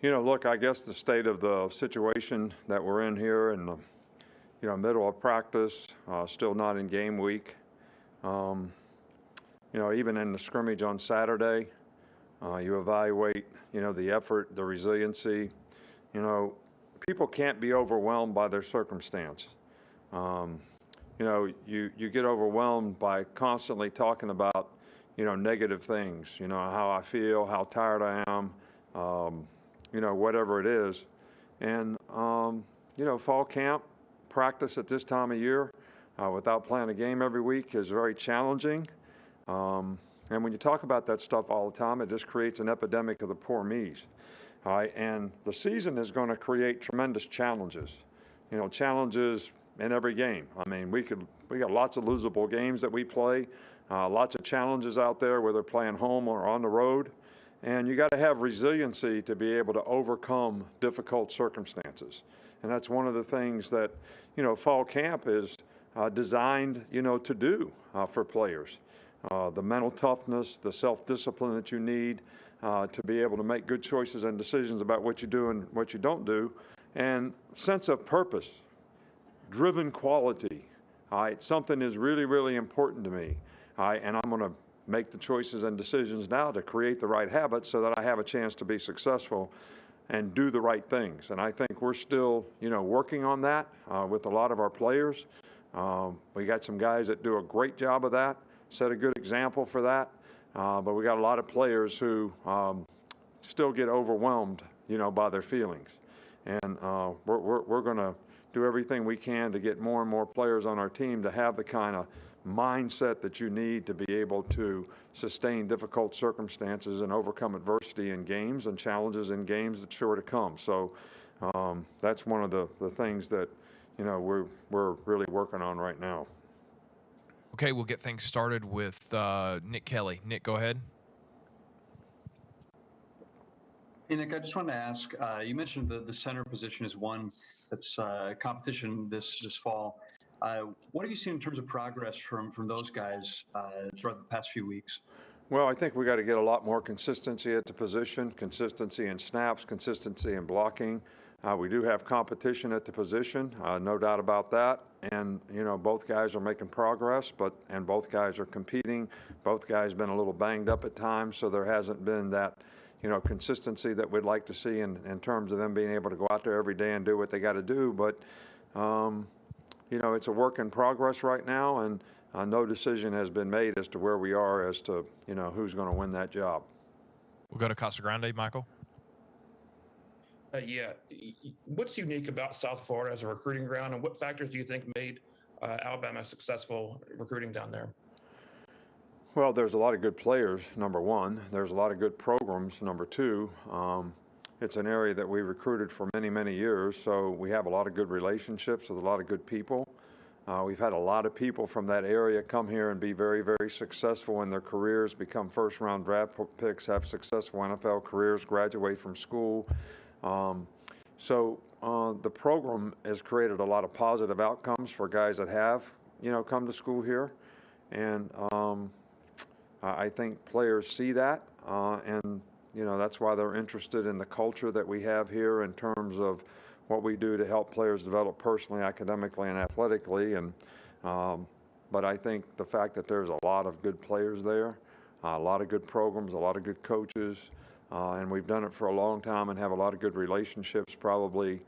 Look, I guess the state of the situation that we're in here in the, middle of practice, still not in game week. Even in the scrimmage on Saturday, you evaluate, the effort, the resiliency. People can't be overwhelmed by their circumstance. You get overwhelmed by constantly talking about, negative things, how I feel, how tired I am, whatever it is. And, fall camp, practice at this time of year without playing a game every week is very challenging. And when you talk about that stuff all the time, it just creates an epidemic of the poor me's. All right, and the season is going to create tremendous challenges. Challenges in every game. I mean, we got lots of losable games that we play, lots of challenges out there, whether playing home or on the road. And you got to have resiliency to be able to overcome difficult circumstances. And that's one of the things that, fall camp is designed, to do for players. The mental toughness, the self-discipline that you need to be able to make good choices and decisions about what you do and what you don't do, and sense of purpose, driven quality. All right, something is really, really important to me. All right, and I'm going to make the choices and decisions now to create the right habits so that I have a chance to be successful and do the right things. And I think we're still, working on that with a lot of our players. We got some guys that do a great job of that, set a good example for that. But we got a lot of players who still get overwhelmed, by their feelings. And we're going to do everything we can to get more and more players on our team to have the kind of mindset that you need to be able to sustain difficult circumstances and overcome adversity in games and challenges in games that's sure to come. So that's one of the things that, we're really working on right now. Okay, we'll get things started with Nick Kelly. Nick, go ahead. Hey, Nick, I just wanted to ask, you mentioned the center position is one that's competition this fall. What have you seen in terms of progress from those guys throughout the past few weeks? Well, I think we got to get a lot more consistency at the position, consistency in snaps, consistency in blocking. We do have competition at the position, no doubt about that. And, both guys are making progress, and both guys are competing. Both guys been a little banged up at times, so there hasn't been that, consistency that we'd like to see in terms of them being able to go out there every day and do what they got to do. But, it's a work in progress right now, and no decision has been made as to where we are as to, who's going to win that job. We'll go to Casa Grande, Michael. Yeah. What's unique about South Florida as a recruiting ground, and what factors do you think made Alabama successful recruiting down there? Well, there's a lot of good players, number one. There's a lot of good programs, number two. It's an area that we recruited for many, many years, so we have a lot of good relationships with a lot of good people. We've had a lot of people from that area come here and be very, very successful in their careers, become first-round draft picks, have successful NFL careers, graduate from school. So the program has created a lot of positive outcomes for guys that have, come to school here. And I think players see that, and, that's why they're interested in the culture that we have here in terms of what we do to help players develop personally, academically, and athletically. And but I think the fact that there's a lot of good players there, a lot of good programs, a lot of good coaches, and we've done it for a long time and have a lot of good relationships probably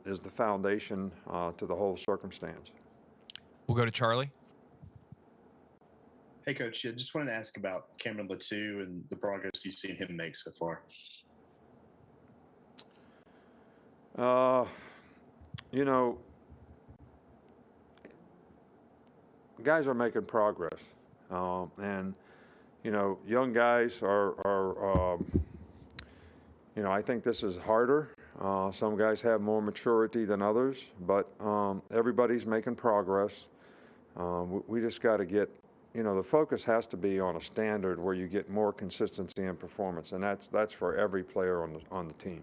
is the foundation to the whole circumstance. We'll go to Charlie. Hey, Coach, I just wanted to ask about Cameron Latou and the progress you've seen him make so far. Guys are making progress, and young guys are I think this is harder. Some guys have more maturity than others, but everybody's making progress. We just got to get, the focus has to be on a standard where you get more consistency in performance, and that's for every player on the team.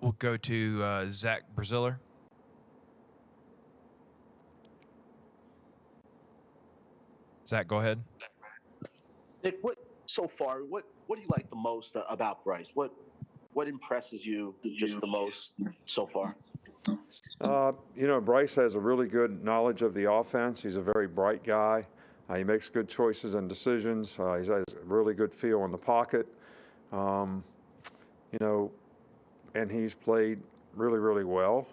We'll go to Zach Braziller. Zach, go ahead. Nick, so far, what do you like the most about Bryce? What impresses you just the most so far? Bryce has a really good knowledge of the offense. He's a very bright guy. He makes good choices and decisions. He has a really good feel in the pocket. Um, you know, and he's played really, really well.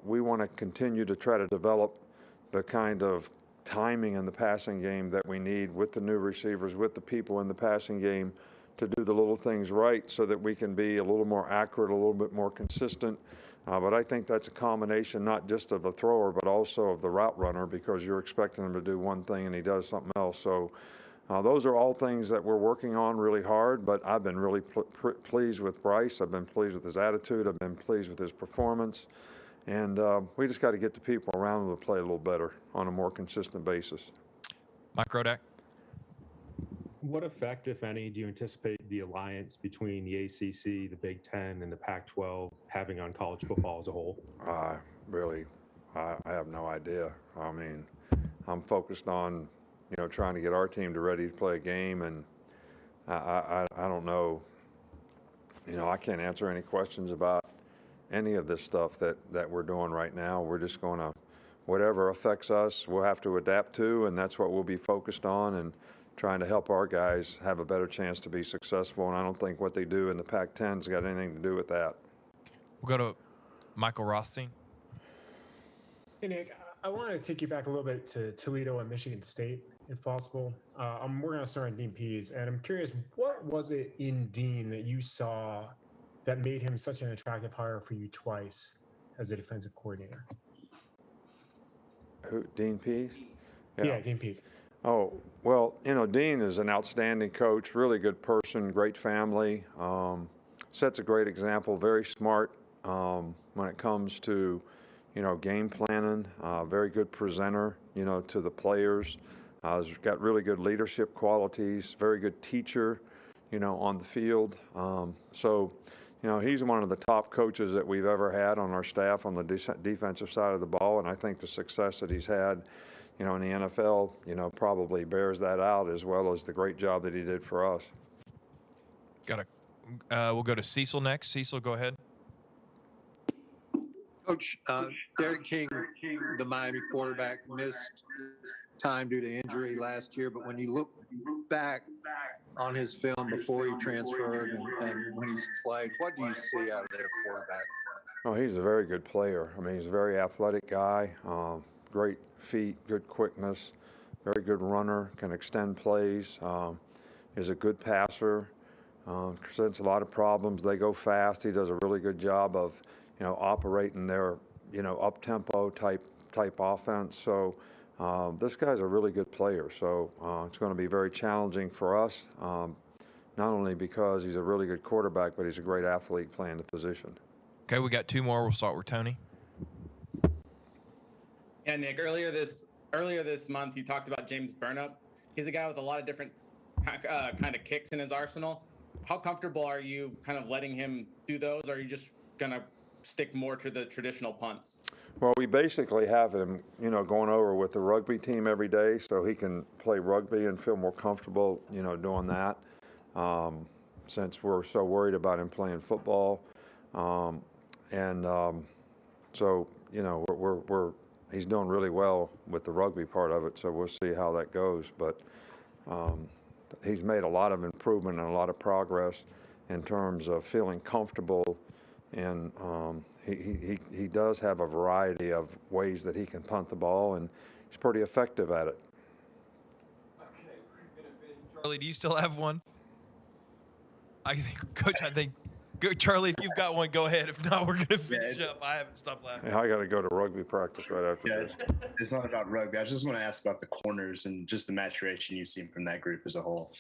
We want to continue to try to develop the kind of timing in the passing game that we need with the new receivers, with the people in the passing game to do the little things right so that we can be a little more accurate, a little bit more consistent. But I think that's a combination not just of the thrower, but also of the route runner, because you're expecting him to do one thing and he does something else. So those are all things that we're working on really hard, but I've been really pleased with Bryce. I've been pleased with his attitude. I've been pleased with his performance. And we just got to get the people around him to play a little better on a more consistent basis. Mike Rodak. What effect, if any, do you anticipate the alliance between the ACC, the Big Ten, and the Pac-12 having on college football as a whole? I have no idea. I mean, I'm focused on, trying to get our team ready to play a game, and I don't know. I can't answer any questions about any of this stuff that we're doing right now. We're just going to, whatever affects us, we'll have to adapt to, and that's what we'll be focused on, and trying to help our guys have a better chance to be successful. And I don't think what they do in the Pac-10 has got anything to do with that. We'll go to Michael Rothstein. Hey, Nick, I want to take you back a little bit to Toledo and Michigan State, if possible. We're going to start on Dean Pease, and I'm curious, what was it in Dean that you saw that made him such an attractive hire for you twice as a defensive coordinator? Who, Dean Pease? Yeah, Dean Pease. Oh, well, Dean is an outstanding coach, really good person, great family, sets a great example, very smart when it comes to, game planning, very good presenter, to the players. He's got really good leadership qualities, very good teacher, on the field. He's one of the top coaches that we've ever had on our staff on the defensive side of the ball, and I think the success that he's had in the NFL, probably bears that out, as well as the great job that he did for us. We'll go to Cecil next. Cecil, go ahead. Coach, Derek King, the Miami quarterback, missed time due to injury last year, but when you look back on his film before he transferred and when he's played, what do you see out of their quarterback? Oh, he's a very good player. I mean, he's a very athletic guy, great feet, good quickness, very good runner, can extend plays, is a good passer, presents a lot of problems. They go fast. He does a really good job of, operating their, up-tempo type offense. So this guy's a really good player. So it's going to be very challenging for us, not only because he's a really good quarterback, but he's a great athlete playing the position. Okay, we got two more. We'll start with Tony. Yeah, Nick, earlier this month, you talked about James Burnup. He's a guy with a lot of different kind of kicks in his arsenal. How comfortable are you kind of letting him do those, or are you just going to stick more to the traditional punts? Well, we basically have him, going over with the rugby team every day so he can play rugby and feel more comfortable, doing that, since we're so worried about him playing football. He's doing really well with the rugby part of it, so we'll see how that goes. But he's made a lot of improvement and a lot of progress in terms of feeling comfortable, and he does have a variety of ways that he can punt the ball, and he's pretty effective at it. Okay, we're gonna finish. Charlie, do you still have one? Coach, go, Charlie, if you've got one, go ahead. If not, we're going to finish up. I haven't stopped laughing. Yeah, I got to go to rugby practice right after this. It's not about rugby. I just want to ask about the corners and just the maturation you've seen from that group as a whole.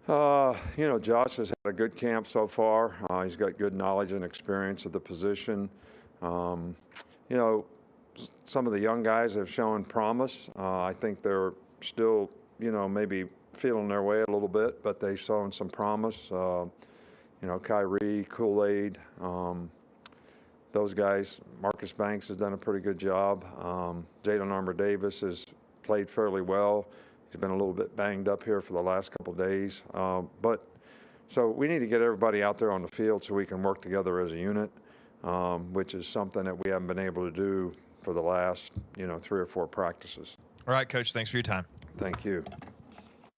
Josh has had a good camp so far. He's got good knowledge and experience of the position. Some of the young guys have shown promise. I think they're still, maybe feeling their way a little bit, but they've shown some promise. Kyrie, Kool-Aid, those guys. Marcus Banks has done a pretty good job. Jalen Armour-Davis has played fairly well. He's He's been a little bit banged up here for the last couple of days. So we need to get everybody out there on the field so we can work together as a unit, which is something that we haven't been able to do for the last, 3 or 4 practices. All right, Coach. Thanks for your time. Thank you.